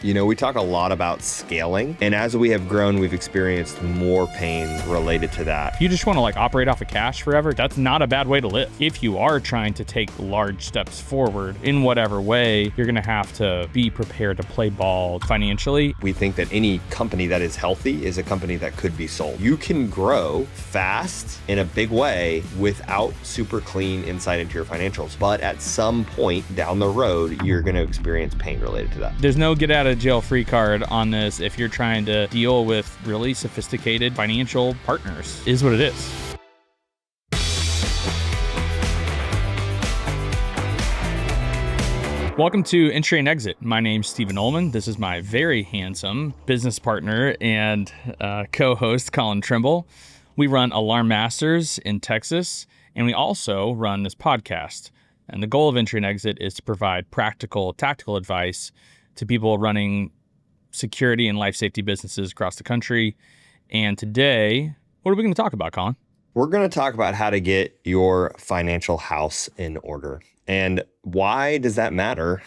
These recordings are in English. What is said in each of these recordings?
We talk a lot about scaling, and as we have grown, we've experienced more pain related to that. If you just want to operate off of cash forever, that's not a bad way to live. If you are trying to take large steps forward in whatever way, you're going to have to be prepared to play ball financially. We think that any company that is healthy is a company that could be sold. You can grow fast in a big way without super clean insight into your financials, but at some point down the road, you're going to experience pain related to that. There's no get out of jail free card on this if you're trying to deal with really sophisticated financial partners, is what it is. Welcome to Entry and Exit. My name's Stephen Olmon. This is my very handsome business partner and co-host, Collin Trimble. We run Alarm Masters in Texas, and we also run this podcast. And the goal of Entry and Exit is to provide practical, tactical advice to people running security and life safety businesses across the country. And today, what are we going to talk about, Collin? We're going to talk about how to get your financial house in order. And why does that matter?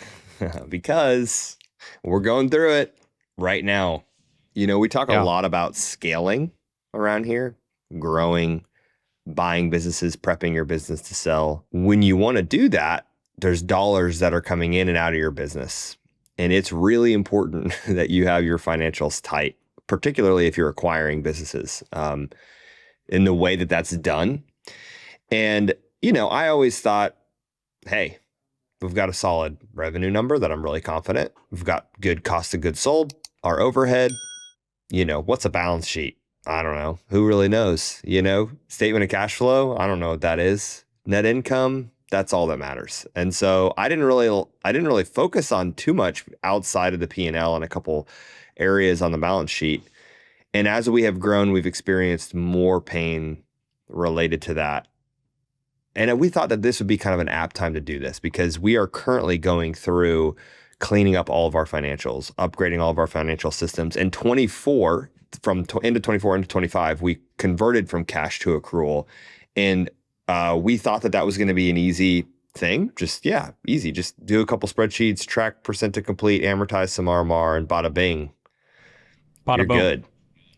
Because we're going through it right now. We talk a lot about scaling around here, growing, buying businesses, prepping your business to sell. When you want to do that, there's dollars that are coming in and out of your business. And it's really important that you have your financials tight, particularly if you're acquiring businesses, in the way that that's done. And, I always thought, hey, we've got a solid revenue number that I'm really confident. We've got good cost of goods sold, our overhead, what's a balance sheet? I don't know. Who really knows? Statement of cash flow? I don't know what that is. Net income? That's all that matters. And so I didn't really focus on too much outside of the P&L and a couple areas on the balance sheet. And as we have grown, we've experienced more pain related to that. And we thought that this would be kind of an apt time to do this because we are currently going through cleaning up all of our financials, upgrading all of our financial systems. In 24, into 24 into 25, we converted from cash to accrual. And we thought that was going to be an easy thing. Easy. Just do a couple spreadsheets, track percent to complete, amortize some RMR, and bada bing. You're good.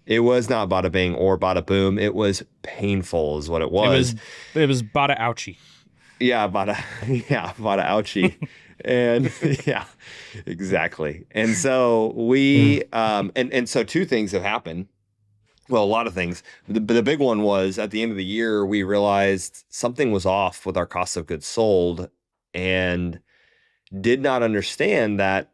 It was not bada bing or bada boom. It was painful is what it was. It was bada ouchie. Bada ouchie. And yeah, exactly. And so we, and so two things have happened. Well, a lot of things. The big one was at the end of the year, we realized something was off with our cost of goods sold and did not understand that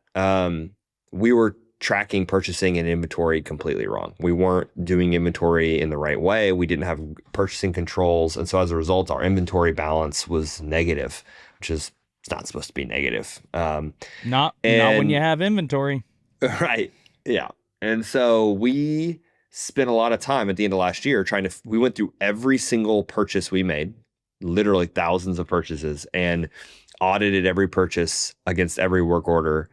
we were tracking purchasing and inventory completely wrong. We weren't doing inventory in the right way. We didn't have purchasing controls. And so as a result, our inventory balance was negative, which is it's not supposed to be negative. Not when you have inventory. Right. Yeah. And so we spent a lot of time at the end of last year we went through every single purchase we made, literally thousands of purchases, and audited every purchase against every work order.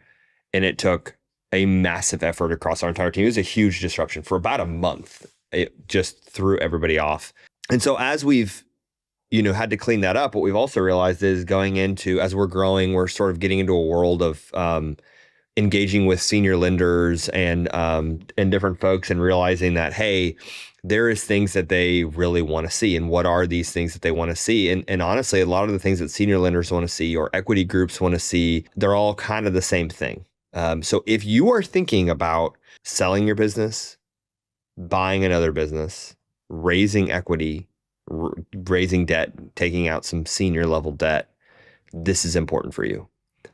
And it took a massive effort across our entire team. It was a huge disruption for about a month. It just threw everybody off. And so as we've, had to clean that up, what we've also realized is going into, as we're growing, we're sort of getting into a world of engaging with senior lenders and different folks and realizing that, hey, there is things that they really want to see. And what are these things that they want to see? And honestly, a lot of the things that senior lenders want to see or equity groups want to see, they're all kind of the same thing. So if you are thinking about selling your business, buying another business, raising equity, raising debt, taking out some senior level debt, this is important for you.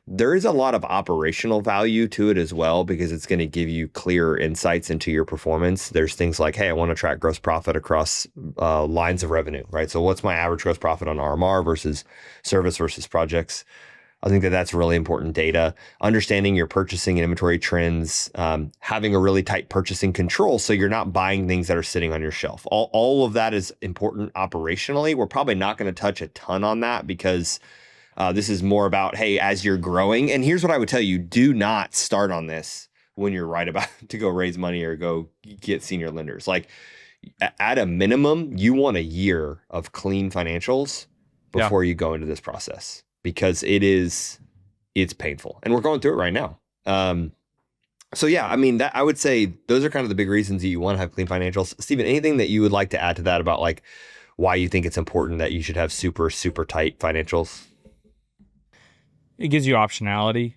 There is a lot of operational value to it as well because it's going to give you clear insights into your performance. There's things like, hey, I want to track gross profit across lines of revenue, right? So what's my average gross profit on RMR versus service versus projects? I think that that's really important data. Understanding your purchasing and inventory trends, having a really tight purchasing control so you're not buying things that are sitting on your shelf. All of that is important operationally. We're probably not going to touch a ton on that because this is more about, hey, as you're growing. And here's what I would tell you. Do not start on this when you're right about to go raise money or go get senior lenders. Like at a minimum, you want a year of clean financials before you go into this process. Because it's painful. And we're going through it right now. So yeah, I mean that I would say those are kind of the big reasons that you want to have clean financials. Stephen, anything that you would like to add to that about like why you think it's important that you should have super, super tight financials? It gives you optionality.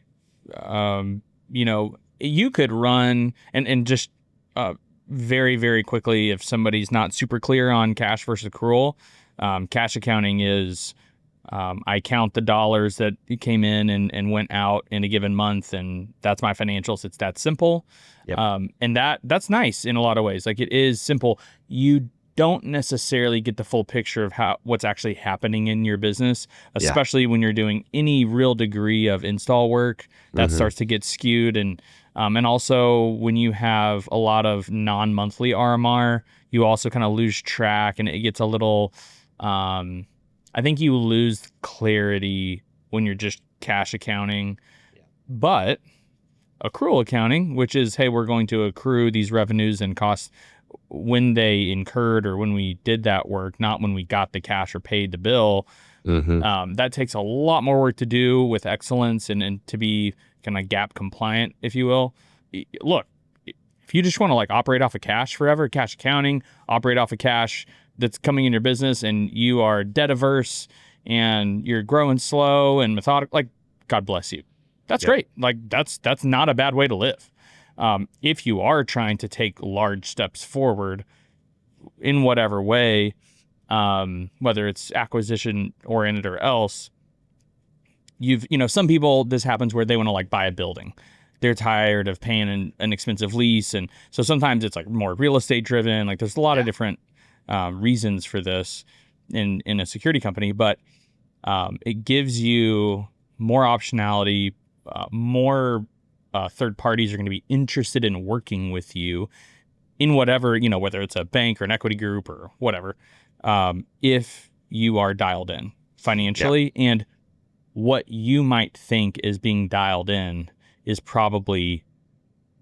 You could run and just very, very quickly, if somebody's not super clear on cash versus accrual, cash accounting is I count the dollars that came in and went out in a given month, and that's my financials. It's that simple. Yep. And that's nice in a lot of ways. Like, it is simple. You don't necessarily get the full picture of what's actually happening in your business, Yeah. especially when you're doing any real degree of install work. That Mm-hmm. starts to get skewed, and also when you have a lot of non-monthly RMR, you also kind of lose track, and it gets a little. I think you lose clarity when you're just cash accounting, Yeah. but accrual accounting, which is, hey, we're going to accrue these revenues and costs when they incurred or when we did that work, not when we got the cash or paid the bill. Mm-hmm. That takes a lot more work to do with excellence and to be kind of gap compliant, if you will. Look, if you just want to like operate off of cash forever, cash accounting, operate off of cash that's coming in your business, and you are debt averse and you're growing slow and methodical, like, God bless you. That's Yep. great. Like, that's not a bad way to live. If you are trying to take large steps forward in whatever way, whether it's acquisition oriented or else, some people, this happens where they want to like buy a building. They're tired of paying an expensive lease. And so sometimes it's like more real estate driven. Like, there's a lot of different reasons for this in a security company, but it gives you more optionality, more third parties are going to be interested in working with you in whatever, whether it's a bank or an equity group or whatever, if you are dialed in financially. And what you might think is being dialed in is probably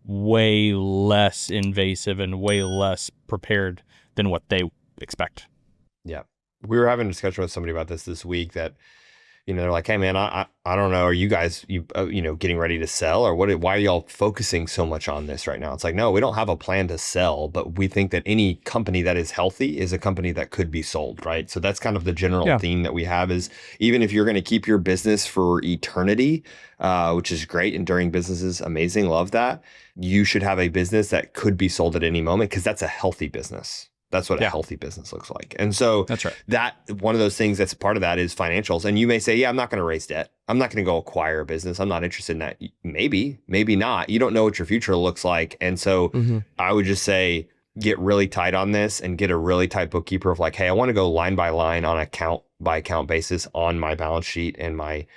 way less invasive and way less prepared than what they expect. Yeah. We were having a discussion with somebody about this week that, they're like, hey man, I don't know. Are you guys, getting ready to sell or why are y'all focusing so much on this right now? It's like, no, we don't have a plan to sell, but we think that any company that is healthy is a company that could be sold. Right. So that's kind of the general Yeah. theme that we have is even if you're going to keep your business for eternity, which is great. Enduring businesses, amazing. Love that. You should have a business that could be sold at any moment because that's a healthy business. That's what a healthy business looks like. And so That's right. that one of those things that's a part of that is financials. And you may say, yeah, I'm not going to raise debt. I'm not going to go acquire a business. I'm not interested in that. Maybe not. You don't know what your future looks like. And so I would just say, get really tight on this and get a really tight bookkeeper of like, hey, I want to go line by line on account by account basis on my balance sheet and my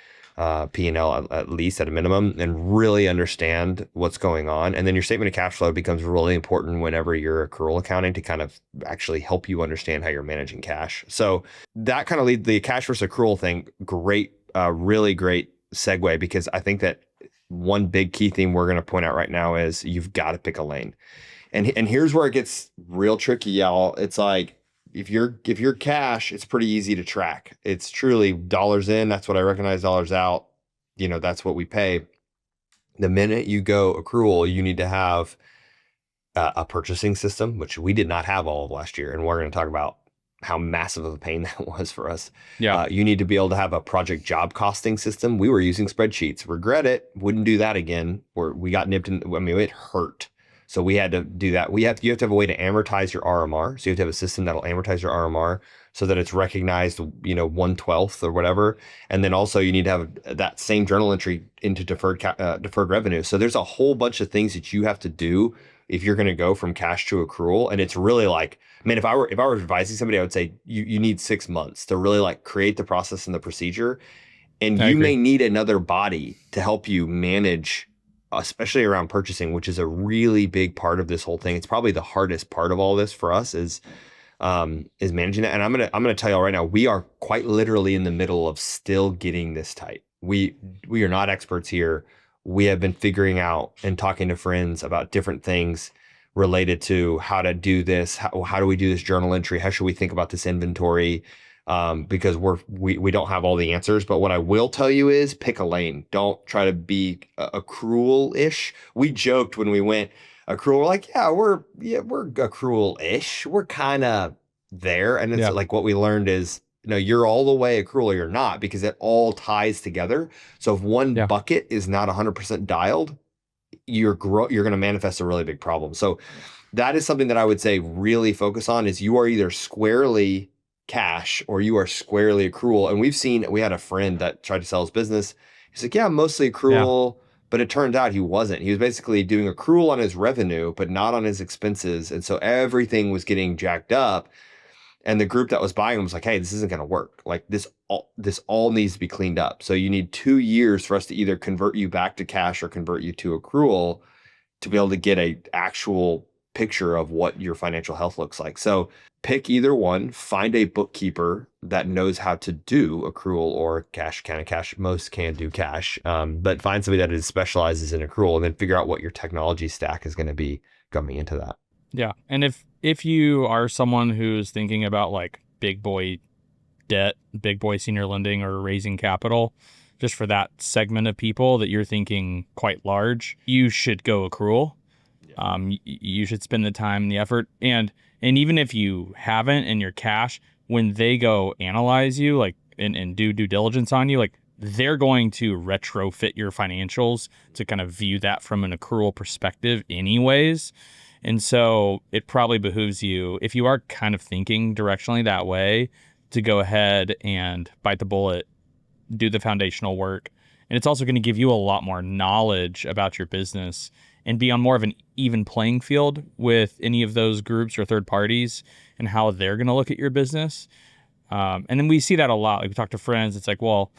P&L at least at a minimum, and really understand what's going on. And then your statement of cash flow becomes really important whenever you're accrual accounting to kind of actually help you understand how you're managing cash. So that kind of leads the cash versus accrual thing. Great, really great segue, because I think that one big key theme we're going to point out right now is you've got to pick a lane. And here's where it gets real tricky, y'all. It's like, if you're cash, it's pretty easy to track. It's truly dollars in. That's what I recognize. Dollars out. That's what we pay. The minute you go accrual, you need to have a purchasing system, which we did not have all of last year. And we're going to talk about how massive of a pain that was for us. Yeah. You need to be able to have a project job costing system. We were using spreadsheets. Regret it. Wouldn't do that again. We got nipped in. I mean, it hurt. So we had to do that. You have to have a way to amortize your RMR. So you have to have a system that'll amortize your RMR so that it's recognized, 1/12 or whatever. And then also you need to have that same journal entry into deferred revenue. So there's a whole bunch of things that you have to do if you're going to go from cash to accrual. And it's really like, man, if I were advising somebody, I would say you need 6 months to really like create the process and the procedure. And I you agree. may need another body to help you manage, especially around purchasing, which is a really big part of this whole thing. It's probably the hardest part of all this for us is managing that. And I'm gonna tell y'all right now, we are quite literally in the middle of still getting this tight. We are not experts here. We have been figuring out and talking to friends about different things related to how to do this. How do we do this journal entry? How should we think about this inventory? because we don't have all the answers. But what I will tell you is pick a lane. Don't try to be accrual-ish. We joked when we went accrual, we're like, we're accrual-ish. We're kind of there. And it's Yeah. like what we learned is, you're all the way accrual or you're not, because it all ties together. So if one Yeah. bucket is not 100% dialed, you're going to manifest a really big problem. So that is something that I would say really focus on is you are either squarely cash or you are squarely accrual. And we had a friend that tried to sell his business. He's like, yeah, I'm mostly Yeah. accrual, but it turned out he wasn't. He was basically doing accrual on his revenue, but not on his expenses. And so everything was getting jacked up. And the group that was buying them was like, hey, this isn't going to work. Like this all needs to be cleaned up. So you need 2 years for us to either convert you back to cash or convert you to accrual to be able to get a actual picture of what your financial health looks like. So pick either one, find a bookkeeper that knows how to do accrual or cash, kind of cash. Most can do cash, but find somebody that specializes in accrual and then figure out what your technology stack is going to be coming into that. Yeah. And if you are someone who's thinking about like big boy debt, big boy senior lending, or raising capital, just for that segment of people that you're thinking quite large, you should go accrual. Yeah. You should spend the time and the effort. And even if you haven't and you're cash, when they go analyze you, like, and do due diligence on you, like, they're going to retrofit your financials to kind of view that from an accrual perspective anyways. And so it probably behooves you, if you are kind of thinking directionally that way, to go ahead and bite the bullet, do the foundational work. And it's also going to give you a lot more knowledge about your business and be on more of an even playing field with any of those groups or third parties and how they're going to look at your business. And then we see that a lot. Like, we talk to friends. It's like, well,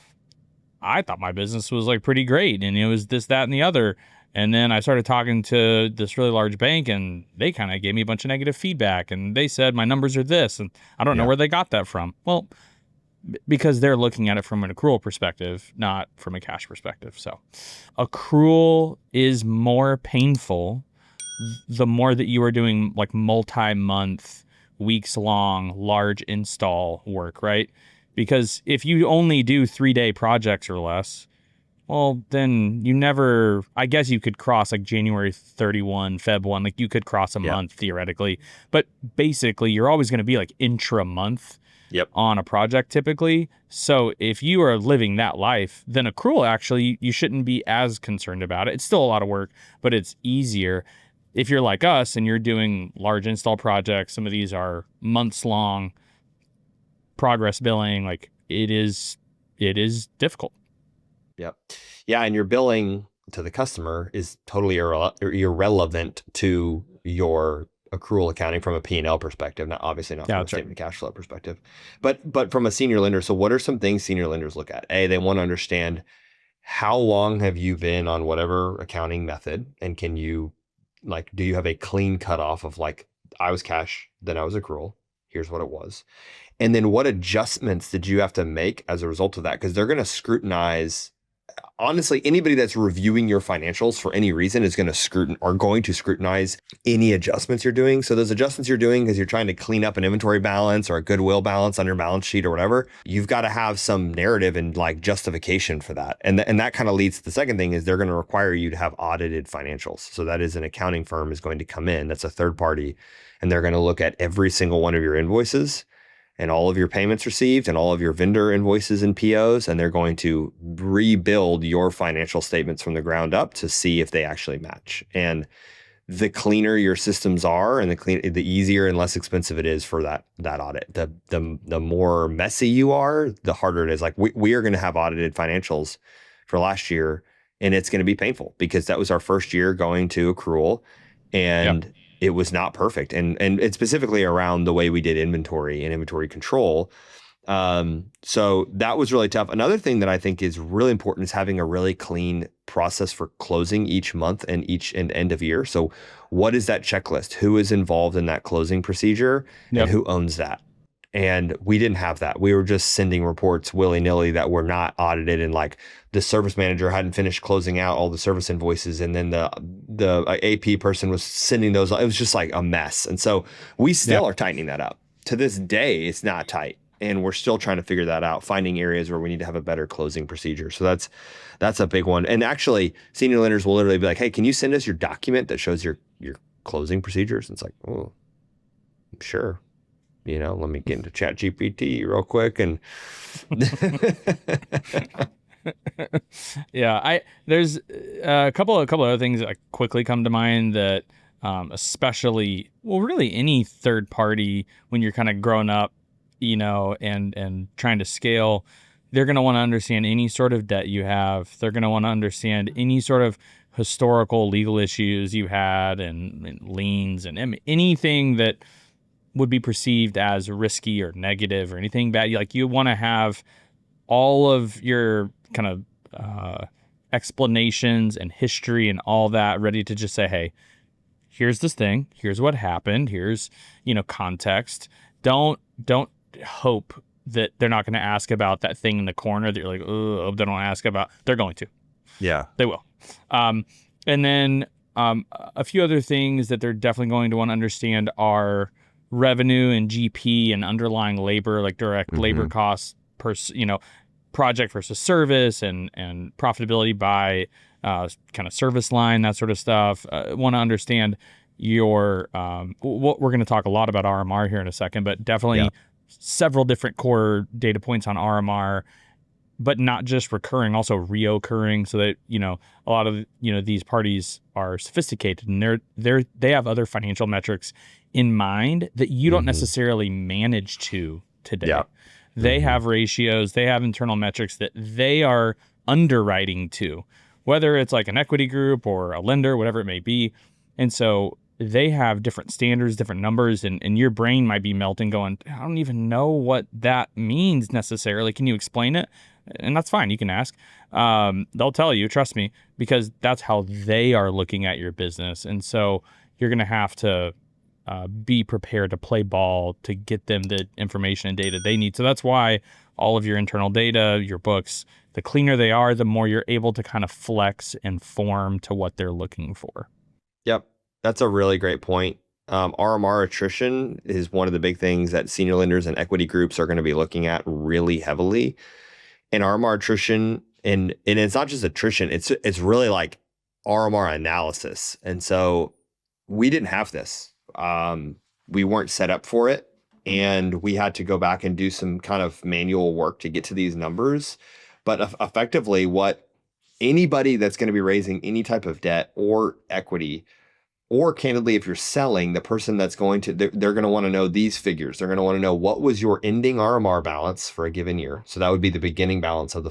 I thought my business was like pretty great and it was this, that, and the other. And then I started talking to this really large bank and they kind of gave me a bunch of negative feedback and they said my numbers are this and I don't know where they got that from. Well, because they're looking at it from an accrual perspective, not from a cash perspective. So accrual is more painful the more that you are doing like multi-month, weeks long, large install work, right? Because if you only do 3-day projects or less, well, then you never, I guess you could cross like January 31, Feb 1, like you could cross a month theoretically, but basically you're always going to be like intra-month on a project typically. So if you are living that life, then accrual, actually, you shouldn't be as concerned about it. It's still a lot of work, but it's easier. If you're like us and you're doing large install projects, some of these are months long, progress billing, like it is difficult. Yep. Yeah. And your billing to the customer is totally irrelevant to your accrual accounting from a P&L perspective, obviously not from a statement of cash flow perspective, but from a senior lender. So what are some things senior lenders look at? They want to understand how long have you been on whatever accounting method, and can you, like, do you have a clean cutoff of like, I was cash, then I was accrual, here's what it was. And then what adjustments did you have to make as a result of that? Because they're going to scrutinize. Honestly, anybody that's reviewing your financials for any reason is going to scrutinize any adjustments you're doing. So those adjustments you're doing because you're trying to clean up an inventory balance or a goodwill balance on your balance sheet or whatever, you've got to have some narrative and like justification for that. And that kind of leads to the second thing is they're going to require you to have audited financials. So that is an accounting firm is going to come in. That's a third party. And they're going to look at every single one of your invoices and all of your payments received and all of your vendor invoices and POs, and they're going to rebuild your financial statements from the ground up to see if they actually match. And the cleaner your systems are and the easier and less expensive it is for that audit. The more messy you are, the harder it is. Like we are going to have audited financials for last year, and it's going to be painful because that was our first year going to accrual, and it was not perfect. And it's specifically around the way we did inventory and inventory control. So that was really tough. Another thing that I think is really important is having a really clean process for closing each month and end of year. So what is that checklist? Who is involved in that closing procedure and who owns that? And we didn't have that. We were just sending reports willy-nilly that were not audited, and like the service manager hadn't finished closing out all the service invoices, and then the AP person was sending those. It was just like a mess. And so we still are tightening that up. To this day, it's not tight. and we're still trying to figure that out, finding areas where we need to have a better closing procedure. So that's a big one. And actually, senior lenders will literally be like, "Hey, can you send us your document that shows your closing procedures?" And it's like, "Oh, sure." Let me get into ChatGPT real quick and Yeah, there's a couple other things that quickly come to mind that especially, well, really any third party when you're kind of growing up, and trying to scale, they're going to want to understand any sort of debt you have. They're going to want to understand any sort of historical legal issues you had and liens and anything that would be perceived as risky or negative or anything bad. Like, you want to have all of your kind of explanations and history and all that ready to just say, hey, here's this thing, here's what happened, here's context. Don't hope that they're not going to ask about that thing in the corner that you're like, oh, they don't ask about. They're going to. Yeah, they will. And then a few other things that they're definitely going to want to understand are revenue and GP and underlying labor, like direct labor costs per project versus service, and profitability by kind of service line, that sort of stuff. Want to understand your what we're going to talk a lot about RMR here in a second, but definitely several different core data points on RMR, but not just recurring, also reoccurring, so that a lot of these parties are sophisticated and they have other financial metrics in mind that you don't necessarily manage today. Yeah. They have ratios, they have internal metrics that they are underwriting to, whether it's like an equity group or a lender, whatever it may be. And so they have different standards, different numbers, and your brain might be melting going, I don't even know what that means necessarily. Can you explain it? And that's fine. You can ask. They'll tell you, trust me, because that's how they are looking at your business. And so you're going to have to be prepared to play ball to get them the information and data they need. So that's why all of your internal data, your books, the cleaner they are, the more you're able to kind of flex and form to what they're looking for. Yep. That's a really great point. RMR attrition is one of the big things that senior lenders and equity groups are going to be looking at really heavily. And RMR attrition, and it's not just attrition, it's really like RMR analysis. And so we didn't have this. We weren't set up for it. And we had to go back and do some kind of manual work to get to these numbers. But effectively, what anybody that's going to be raising any type of debt or equity, or candidly, if you're selling, the person that's going to, they're going to want to know these figures. They're going to want to know what was your ending RMR balance for a given year. So that would be the beginning balance of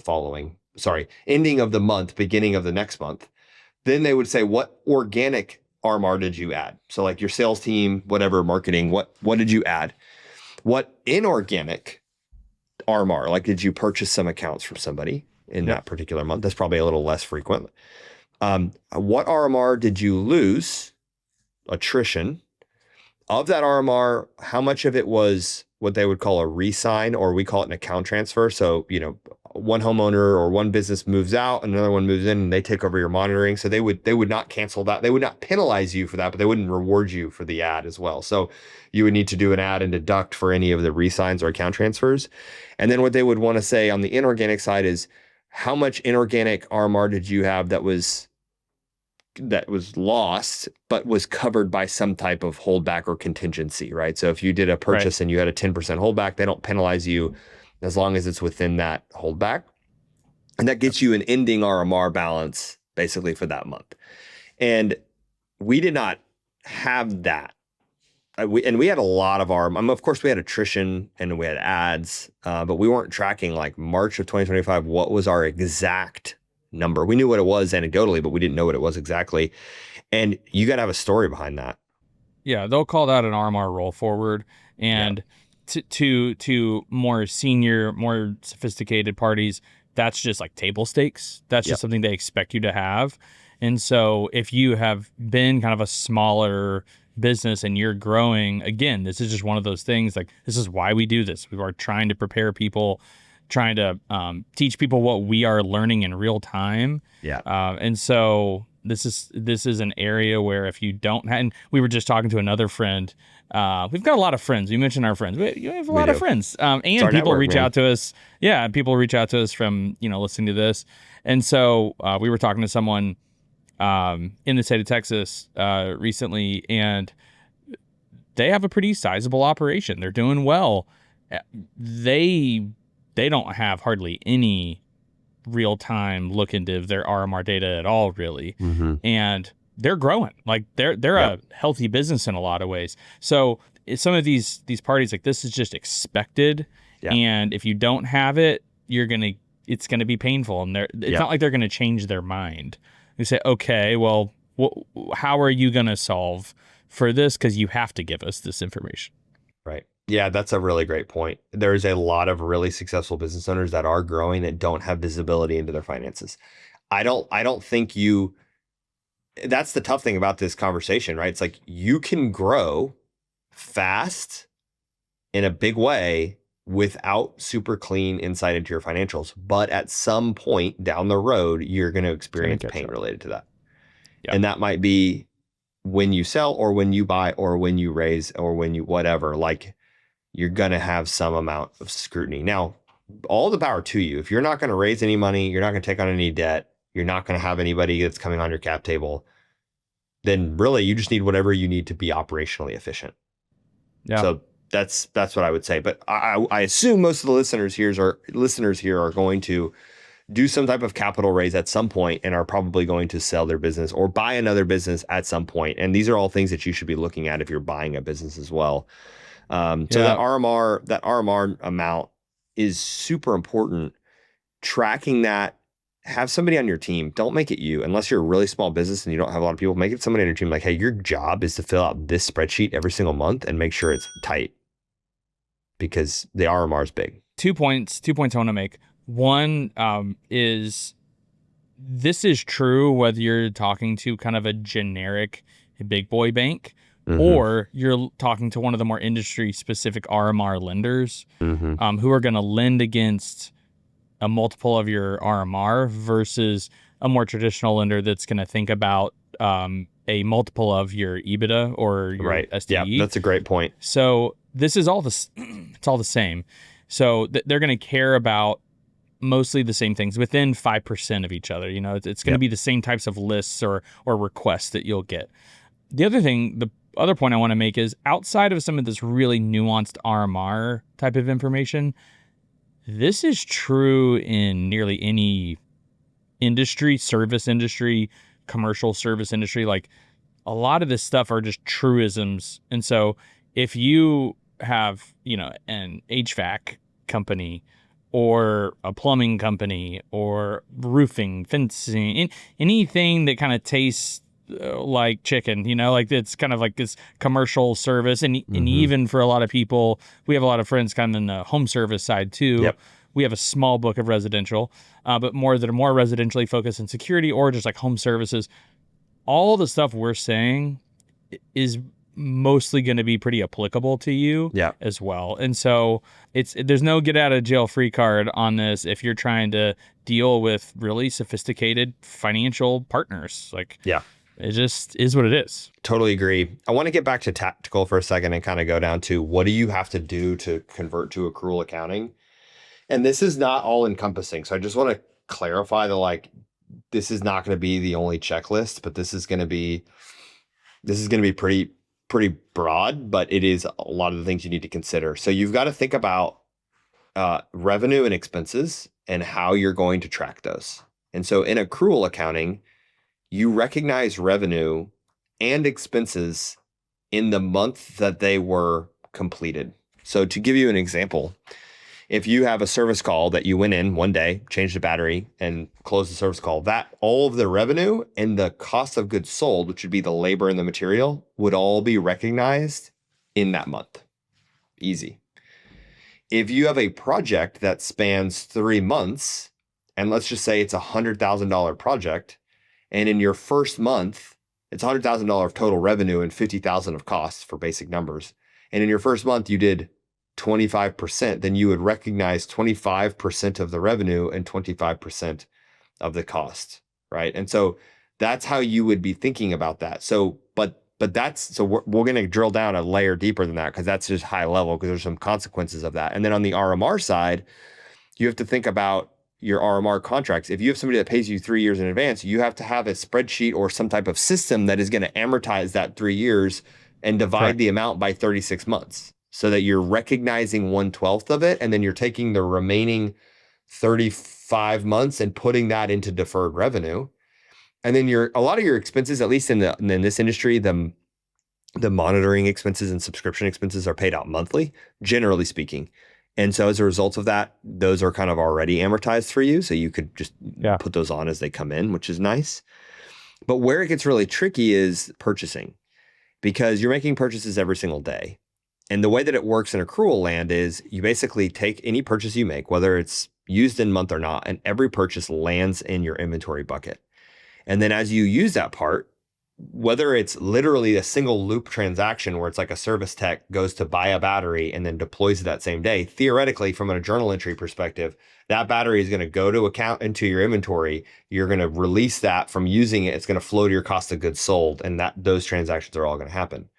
ending of the month, beginning of the next month. Then they would say, what organic RMR did you add? So like your sales team, whatever, marketing, what did you add? What inorganic RMR, like did you purchase some accounts from somebody in that particular month? That's probably a little less frequent. What RMR did you lose? Attrition. Of that RMR, how much of it was what they would call a re-sign, or we call it an account transfer? So, one homeowner or one business moves out, another one moves in, and they take over your monitoring. So they would not cancel that. They would not penalize you for that, but they wouldn't reward you for the ad as well. So you would need to do an ad and deduct for any of the re-signs or account transfers. And then what they would want to say on the inorganic side is, how much inorganic RMR did you have that was lost, but was covered by some type of holdback or contingency, right? So if you did a purchase and you had a 10% holdback, they don't penalize you as long as it's within that holdback. And that gets you an ending RMR balance basically for that month. And we did not have that. We had a lot of of course we had attrition and we had ads, but we weren't tracking like March of 2025. What was our exact number? We knew what it was anecdotally, but we didn't know what it was exactly. And you got to have a story behind that. Yeah, they'll call that an RMR roll forward. And to more senior, more sophisticated parties, that's just like table stakes. That's just something they expect you to have. And so if you have been kind of a smaller business and you're growing, again, this is just one of those things, like, this is why we do this. We are trying to prepare people, trying to teach people what we are learning in real time. Yeah. And so This is an area where if you don't, and we were just talking to another friend. We've got a lot of friends. You mentioned our friends. We have a lot of friends. And people network, reach man. out to us. Yeah, people reach out to us from listening to this. And so we were talking to someone in the state of Texas recently, and they have a pretty sizable operation. They're doing well. They don't have hardly any real time look into their RMR data at all, really. And they're growing. Like they're a healthy business in a lot of ways. So some of these parties, like, this is just expected. And if you don't have it, it's gonna be painful. And it's not like they're gonna change their mind. You say, okay, well, how are you gonna solve for this? Because you have to give us this information. Right. Yeah, that's a really great point. There's a lot of really successful business owners that are growing and don't have visibility into their finances. I don't think that's the tough thing about this conversation, right? It's like you can grow fast in a big way without super clean insight into your financials. But at some point down the road, you're going to experience pain related to that. And that might be when you sell or when you buy or when you raise or when you whatever. Like, you're going to have some amount of scrutiny. Now, all the power to you. If you're not going to raise any money, you're not going to take on any debt, you're not going to have anybody that's coming on your cap table, then really you just need whatever you need to be operationally efficient. Yeah. So that's what I would say. But I assume most of the listeners here are going to do some type of capital raise at some point and are probably going to sell their business or buy another business at some point. And these are all things that you should be looking at if you're buying a business as well. So that RMR amount is super important. Tracking that, have somebody on your team. Don't make it you, unless you're a really small business and you don't have a lot of people. Make it somebody on your team. Like, hey, your job is to fill out this spreadsheet every single month and make sure it's tight, because the RMR is big. 2 points I want to make. One is, this is true whether you're talking to kind of a generic big boy bank, or you're talking to one of the more industry-specific RMR lenders who are going to lend against a multiple of your RMR versus a more traditional lender that's going to think about a multiple of your EBITDA or your SDE. Yeah, that's a great point. So this is it's all the same. So they're going to care about mostly the same things within 5% of each other. It's going to be the same types of lists or requests that you'll get. The other point I want to make is, outside of some of this really nuanced RMR type of information, this is true in nearly any industry, service industry, commercial service industry. Like, a lot of this stuff are just truisms. And so if you have, an HVAC company or a plumbing company or roofing, fencing, anything that kind of tastes like chicken, like it's kind of like this commercial service. And even for a lot of people, we have a lot of friends kind of in the home service side too. Yep. We have a small book of residential, but more that are more residentially focused in security or just like home services. All the stuff we're saying is mostly going to be pretty applicable to you as well. And so there's no get out of jail free card on this if you're trying to deal with really sophisticated financial partners. Like, it just is what it is. Totally agree. I want to get back to tactical for a second and kind of go down to, what do you have to do to convert to accrual accounting? And this is not all encompassing. So I just want to clarify that, this is not going to be the only checklist, but this is going to be pretty broad, but it is a lot of the things you need to consider. So you've got to think about revenue and expenses and how you're going to track those. And so in accrual accounting, you recognize revenue and expenses in the month that they were completed. So to give you an example, if you have a service call that you went in one day, changed the battery, and closed the service call, that all of the revenue and the cost of goods sold, which would be the labor and the material, would all be recognized in that month. Easy. If you have a project that spans 3 months, and let's just say it's a $100,000 project, and in your first month, it's $100,000 of total revenue and $50,000 of costs for basic numbers. And in your first month, you did 25%, then you would recognize 25% of the revenue and 25% of the cost, right? And so That's how you would be thinking about that. So, but that's so we're going to drill down a layer deeper than that because that's just high level because there's some consequences of that. And then on the RMR side, you have to think about your RMR contracts. If you have somebody that pays you 3 years in advance, you have to have a spreadsheet or some type of system that is going to amortize that 3 years and divide the Correct. amount by 36 months so that you're recognizing 1/12 of it. And then you're taking the remaining 35 months and putting that into deferred revenue. And then a lot of your expenses, at least in this industry, the monitoring expenses and subscription expenses are paid out monthly, generally speaking. And so as a result of that, those are kind of already amortized for you. So you could just Yeah. put those on as they come in, which is nice. But where it gets really tricky is purchasing because you're making purchases every single day. And the way that it works in accrual land is you basically take any purchase you make, whether it's used in month or not, and every purchase lands in your inventory bucket. And then as you use that part, whether it's literally a single loop transaction where it's like a service tech goes to buy a battery and then deploys it that same day, theoretically, from a journal entry perspective, that battery is going to go to account into your inventory. You're going to release that from using it. It's going to flow to your cost of goods sold, and that those transactions are all going to happen.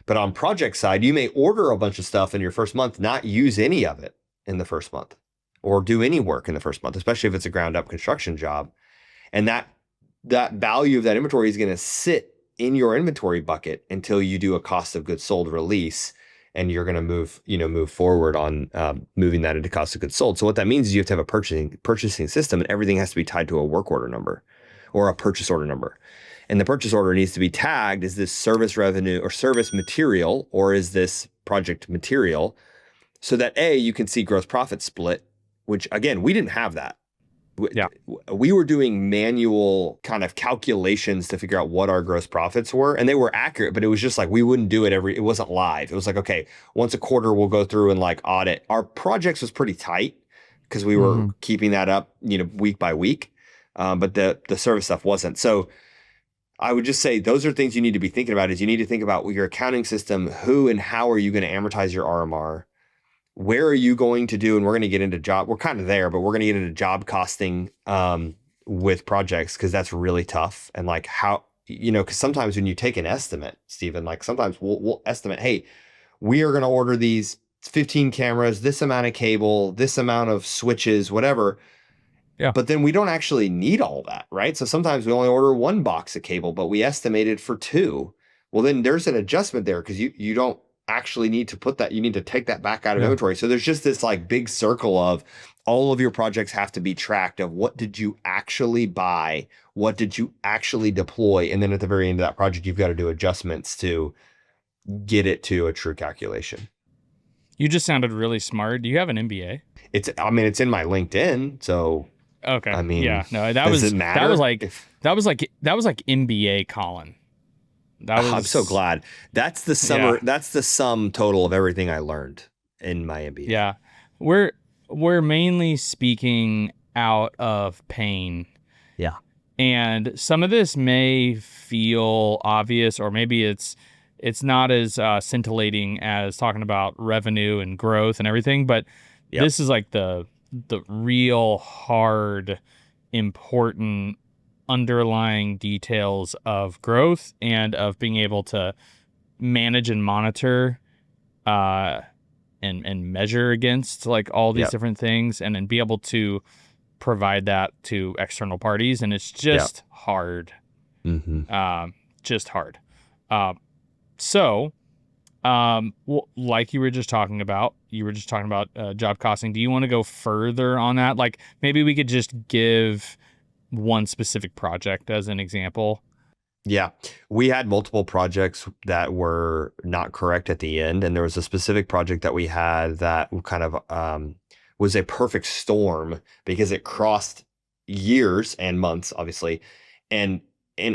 But on project side, you may order a bunch of stuff in your first month, not use any of it in the first month, or do any work in the first month, especially if it's a ground up construction job. And that value of that inventory is going to sit in your inventory bucket until you do a cost of goods sold release, and you're going to move forward on moving that into cost of goods sold. So what that means is you have to have a purchasing system, and everything has to be tied to a work order number or a purchase order number. And the purchase order needs to be tagged. Is this service revenue or service material, or is this project material? So that you can see gross profit split, which again, we didn't have that. Yeah. We were doing manual kind of calculations to figure out what our gross profits were, and they were accurate, but it was just like we wouldn't do it it wasn't live. It was like, okay, once a quarter we'll go through and like audit. Our projects was pretty tight because we were keeping that up, week by week. But the service stuff wasn't. So I would just say those are things you need to be thinking about. Is you need to think about your accounting system, who and how are you going to amortize your RMR? Where are you going to do, and we're going to get into we're kind of there, but we're going to get into job costing with projects because that's really tough. And like how, because sometimes when you take an estimate, Stephen, like sometimes we'll estimate, hey, we are going to order these 15 cameras, this amount of cable, this amount of switches, whatever. Yeah. But then we don't actually need all that, right? So sometimes we only order one box of cable, but we estimated for two. Well, then there's an adjustment there because you don't actually need to put that. You need to take that back out of inventory. So there's just this like big circle of all of your projects have to be tracked of what did you actually buy? What did you actually deploy? And then at the very end of that project, you've got to do adjustments to get it to a true calculation. You just sounded really smart. Do you have an MBA? It's in my LinkedIn. So Okay. I mean, yeah, no, does it matter? that was like MBA Colin. I'm so glad. That's the summer. Yeah. That's the sum total of everything I learned in my MBA. Yeah. We're mainly speaking out of pain. Yeah. And some of this may feel obvious, or maybe it's not as scintillating as talking about revenue and growth and everything, but this is like the real hard, important underlying details of growth and of being able to manage and monitor and measure against like all these different things, and then be able to provide that to external parties. And it's just hard. Just hard. So like you were just talking about job costing. Do you want to go further on that? Like maybe we could just give one specific project as an example. Yeah. We had multiple projects that were not correct at the end. And there was a specific project that we had that kind of was a perfect storm because it crossed years and months, obviously. And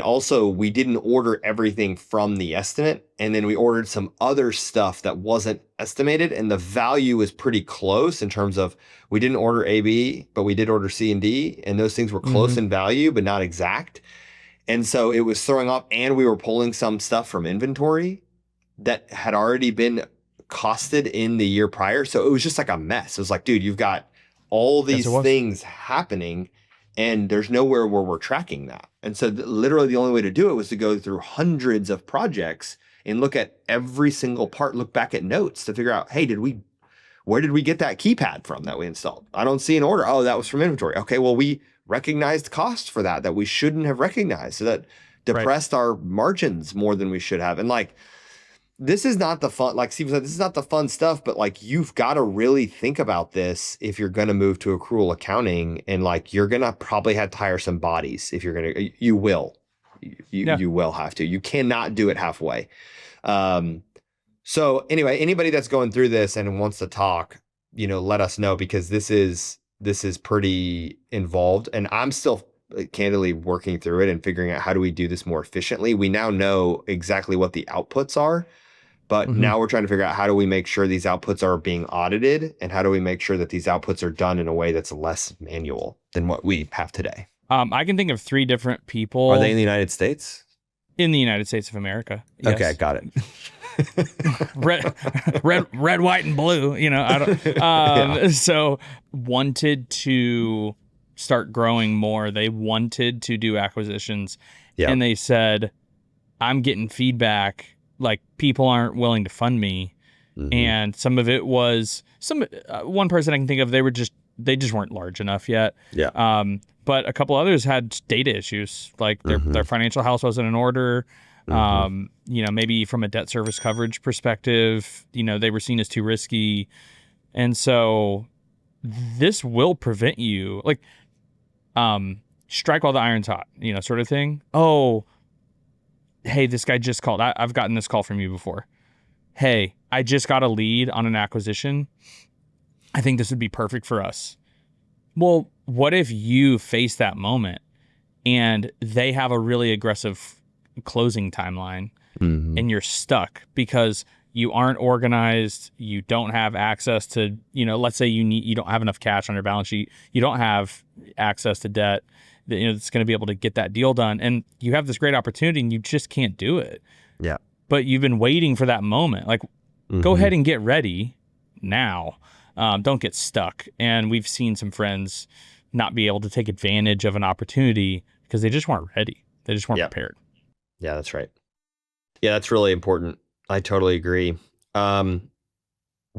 also we didn't order everything from the estimate. And then we ordered some other stuff that wasn't estimated. And the value was pretty close in terms of we didn't order A, B, but we did order C and D. And those things were close in value, but not exact. And so it was throwing up, and we were pulling some stuff from inventory that had already been costed in the year prior. So it was just like a mess. It was like, dude, you've got all these things happening, And there's nowhere where we're tracking that. And so literally the only way to do it was to go through hundreds of projects and look at every single part, look back at notes to figure out, hey, where did we get that keypad from that we installed? I don't see an order. Oh, that was from inventory. Okay, well, we recognized cost for that we shouldn't have recognized. So that depressed our margins more than we should have. And like, this is not the fun, like Steve said, this is not the fun stuff, but like, you've got to really think about this if you're going to move to accrual accounting. And like, you're going to probably have to hire some bodies if you're going to, you will have to, you cannot do it halfway. So anyway, anybody that's going through this and wants to talk, let us know, because this is pretty involved, and I'm still candidly working through it and figuring out how do we do this more efficiently. We now know exactly what the outputs are, but now we're trying to figure out how do we make sure these outputs are being audited, and how do we make sure that these outputs are done in a way that's less manual than what we have today. I can think of 3 different people. Are they in the United States? In the United States of America. Yes. Okay, got it. red, white, and blue. I don't. So wanted to start growing more. They wanted to do acquisitions, and they said, "I'm getting feedback like people aren't willing to fund me." And some of it was one person I can think of. They just weren't large enough yet. Yeah. But a couple others had data issues, like their financial house wasn't in order. Maybe from a debt service coverage perspective, they were seen as too risky. And so this will prevent you, like, strike while the iron's hot, sort of thing. Oh, hey, this guy just called. I've gotten this call from you before. Hey, I just got a lead on an acquisition. I think this would be perfect for us. Well, what if you face that moment and they have a really aggressive closing timeline and you're stuck because you aren't organized, you don't have access to, let's say you don't have enough cash on your balance sheet, you don't have access to debt that's going to be able to get that deal done, and you have this great opportunity and you just can't do it. Yeah. But you've been waiting for that moment. Like, go ahead and get ready now. Don't get stuck. And we've seen some friends not be able to take advantage of an opportunity because they just weren't ready. They just weren't prepared. Yeah, that's right. Yeah, that's really important. I totally agree. One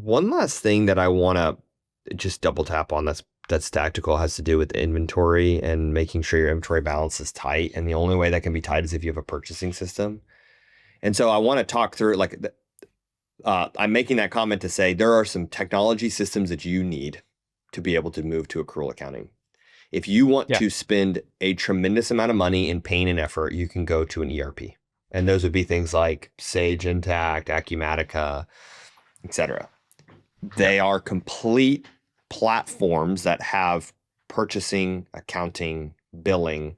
last thing that I want to just double tap on that's tactical has to do with inventory and making sure your inventory balance is tight. And the only way that can be tight is if you have a purchasing system. And so I want to talk through it. I'm making that comment to say there are some technology systems that you need to be able to move to accrual accounting. If you want to spend a tremendous amount of money in pain and effort, you can go to an ERP. And those would be things like Sage Intacct, Acumatica, etc. They are complete platforms that have purchasing, accounting, billing,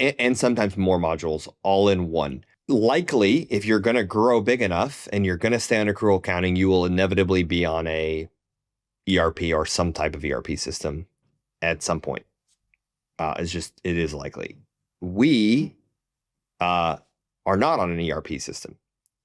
and sometimes more modules all in one. Likely, if you're going to grow big enough and you're going to stay on accrual accounting, you will inevitably be on a ERP or some type of ERP system at some point. It is likely. We are not on an ERP system,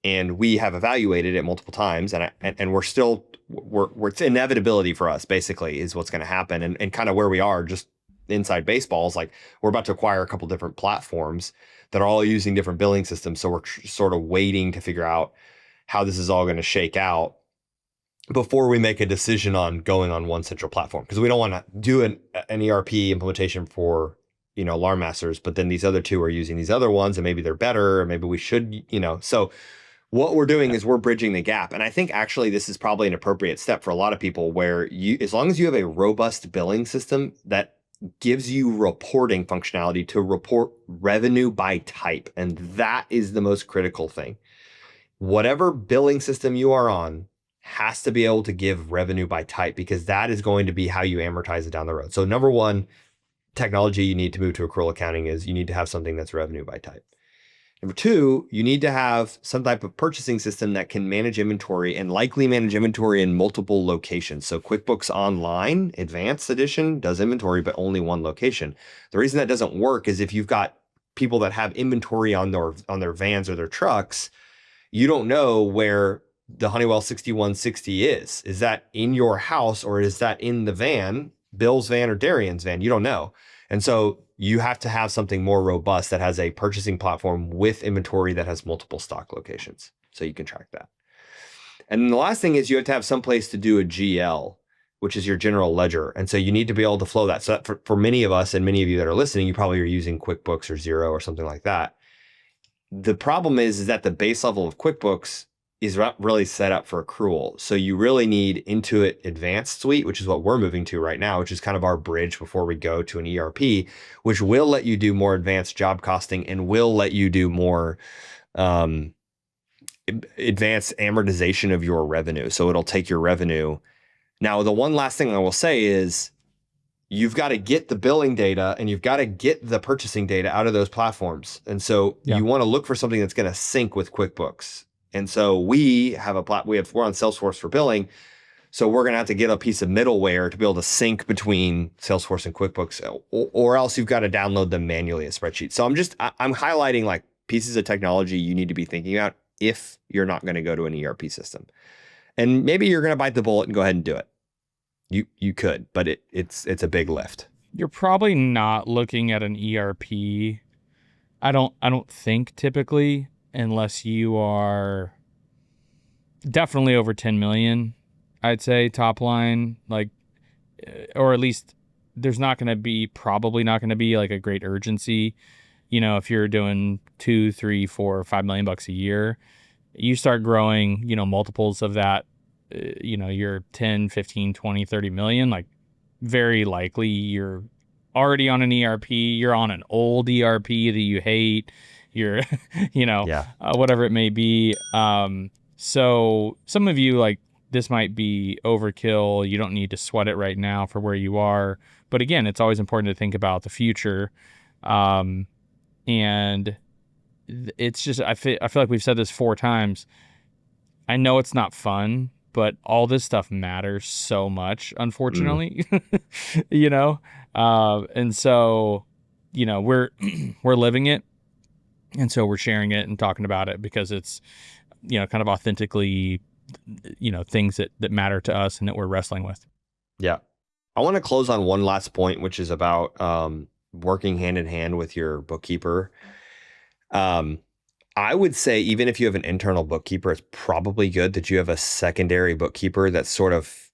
and we have evaluated it multiple times, and it's inevitability for us, basically, is what's going to happen, and kind of where we are just inside baseball is like we're about to acquire a couple different platforms that are all using different billing systems. So we're sort of waiting to figure out how this is all going to shake out before we make a decision on going on one central platform, because we don't want to do an ERP implementation for Alarm Masters, but then these other two are using these other ones and maybe they're better, or maybe we should, so what we're doing is we're bridging the gap. And I think actually this is probably an appropriate step for a lot of people, where as long as you have a robust billing system that gives you reporting functionality to report revenue by type, and that is the most critical thing. Whatever billing system you are on has to be able to give revenue by type, because that is going to be how you amortize it down the road. So number one, technology you need to move to accrual accounting is you need to have something that's revenue by type. Number two, you need to have some type of purchasing system that can manage inventory, and likely manage inventory in multiple locations. So QuickBooks Online Advanced Edition does inventory, but only one location. The reason that doesn't work is if you've got people that have inventory on their vans or their trucks, you don't know where the Honeywell 6160 is. Is that in your house, or is that in the van, Bill's van or Darian's van? You don't know. And so you have to have something more robust that has a purchasing platform with inventory that has multiple stock locations, so you can track that. And then the last thing is you have to have some place to do a GL, which is your general ledger. And so you need to be able to flow that. So that for many of us and many of you that are listening, you probably are using QuickBooks or Xero or something like that. The problem is that the base level of QuickBooks is not really set up for accrual. So you really need Intuit Advanced Suite, which is what we're moving to right now, which is kind of our bridge before we go to an ERP, which will let you do more advanced job costing and will let you do more advanced amortization of your revenue. So it'll take your revenue. Now, the one last thing I will say is you've got to get the billing data and you've got to get the purchasing data out of those platforms. And so you want to look for something that's going to sync with QuickBooks. And so we have we're on Salesforce for billing. So we're going to have to get a piece of middleware to be able to sync between Salesforce and QuickBooks, or else you've got to download them manually as spreadsheets. So I'm highlighting like pieces of technology you need to be thinking about if you're not going to go to an ERP system. And maybe you're going to bite the bullet and go ahead and do it. You could, but it's a big lift. You're probably not looking at an ERP. I don't think typically, unless you are definitely over 10 million, I'd say top line, like, or at least there's probably not going to be like a great urgency. You know, if you're doing 2, 3, 4, $5 million bucks a year, you start growing, multiples of that, you're 10, 15, 20, 30 million, like very likely you're already on an ERP, you're on an old ERP that you hate, you're, whatever it may be. So some of you, like, this might be overkill. You don't need to sweat it right now for where you are. But again, it's always important to think about the future. And it's just, I feel like we've said this 4 times. I know it's not fun, but all this stuff matters so much, unfortunately, and so, we're living it. And so we're sharing it and talking about it because it's, kind of authentically, things that matter to us and that we're wrestling with. Yeah. I want to close on one last point, which is about working hand in hand with your bookkeeper. I would say even if you have an internal bookkeeper, it's probably good that you have a secondary bookkeeper that's sort of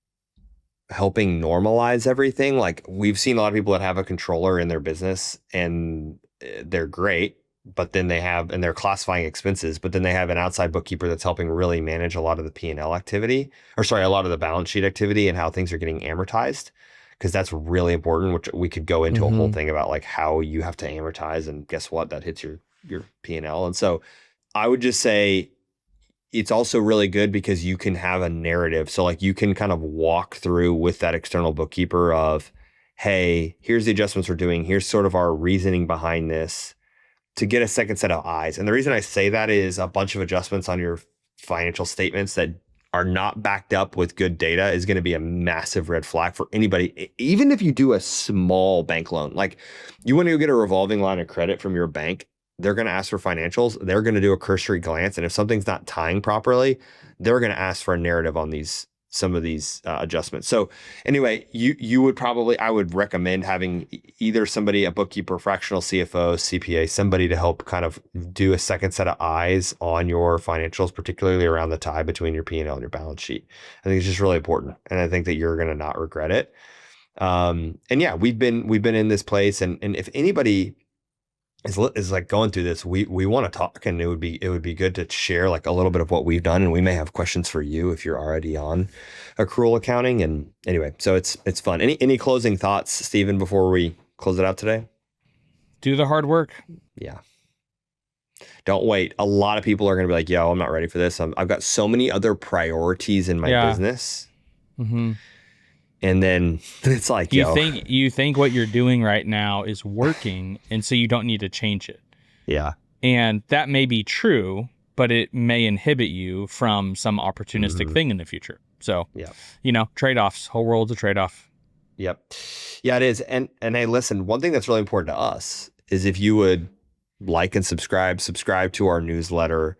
helping normalize everything. Like, we've seen a lot of people that have a controller in their business and they're great, but then they're classifying expenses, but then they have an outside bookkeeper that's helping really manage a lot of the P&L activity, a lot of the balance sheet activity and how things are getting amortized. Because that's really important, which we could go into a whole thing about like how you have to amortize, and guess what? That hits your P&L. And so I would just say it's also really good because you can have a narrative. So like you can kind of walk through with that external bookkeeper of, hey, here's the adjustments we're doing. Here's sort of our reasoning behind this, to get a second set of eyes. And the reason I say that is a bunch of adjustments on your financial statements that are not backed up with good data is going to be a massive red flag for anybody. Even if you do a small bank loan, like you want to get a revolving line of credit from your bank, they're going to ask for financials. They're going to do a cursory glance. And if something's not tying properly, they're going to ask for a narrative on some of these adjustments. So anyway, I would recommend having either somebody, a bookkeeper, fractional CFO, CPA, somebody to help kind of do a second set of eyes on your financials, particularly around the tie between your P&L and your balance sheet. I think it's just really important. And I think that you're going to not regret it. And yeah, we've been in this place, and if anybody is like going through this, we want to talk, and it would be good to share like a little bit of what we've done, and we may have questions for you if you're already on accrual accounting. And anyway, so it's fun. Any closing thoughts, Stephen, before we close it out today? Do the hard work. Yeah. Don't wait. A lot of people are going to be like, yo, I'm not ready for this. I've got so many other priorities in my business. Mm-hmm. And then it's like, you think what you're doing right now is working, and so you don't need to change it. Yeah. And that may be true, but it may inhibit you from some opportunistic thing in the future. So, trade-offs, whole world's a trade-off. Yep. Yeah, it is. And hey, listen, one thing that's really important to us is if you would like and subscribe to our newsletter.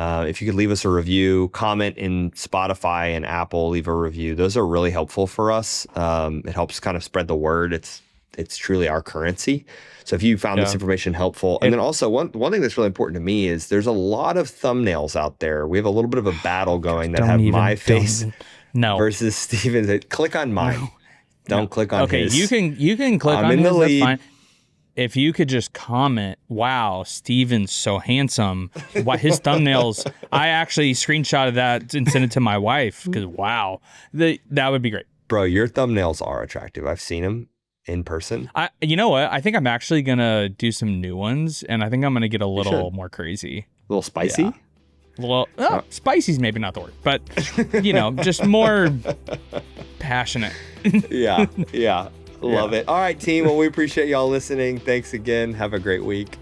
If you could leave us a review, comment in Spotify and Apple, leave a review. Those are really helpful for us. It helps kind of spread the word. It's it's truly our currency. So if you found this Yeah. information helpful, and then also one thing that's really important to me is there's a lot of thumbnails out there. We have a little bit of a battle going that have my face No. versus Steven's. Click on mine. Don't click on Okay, his. you can click I'm on in his. the That's lead. fine. If you could just comment, wow, Steven's so handsome. Why his thumbnails? I actually screenshotted that and sent it to my wife because wow, that would be great. Bro, your thumbnails are attractive. I've seen them in person. You know what? I think I'm actually gonna do some new ones, and I think I'm gonna get a little should. more crazy. A little spicy. Yeah. Well, spicy's maybe not the word, but just more passionate. Yeah. Love it. All right, team. Well, we appreciate y'all listening. Thanks again. Have a great week.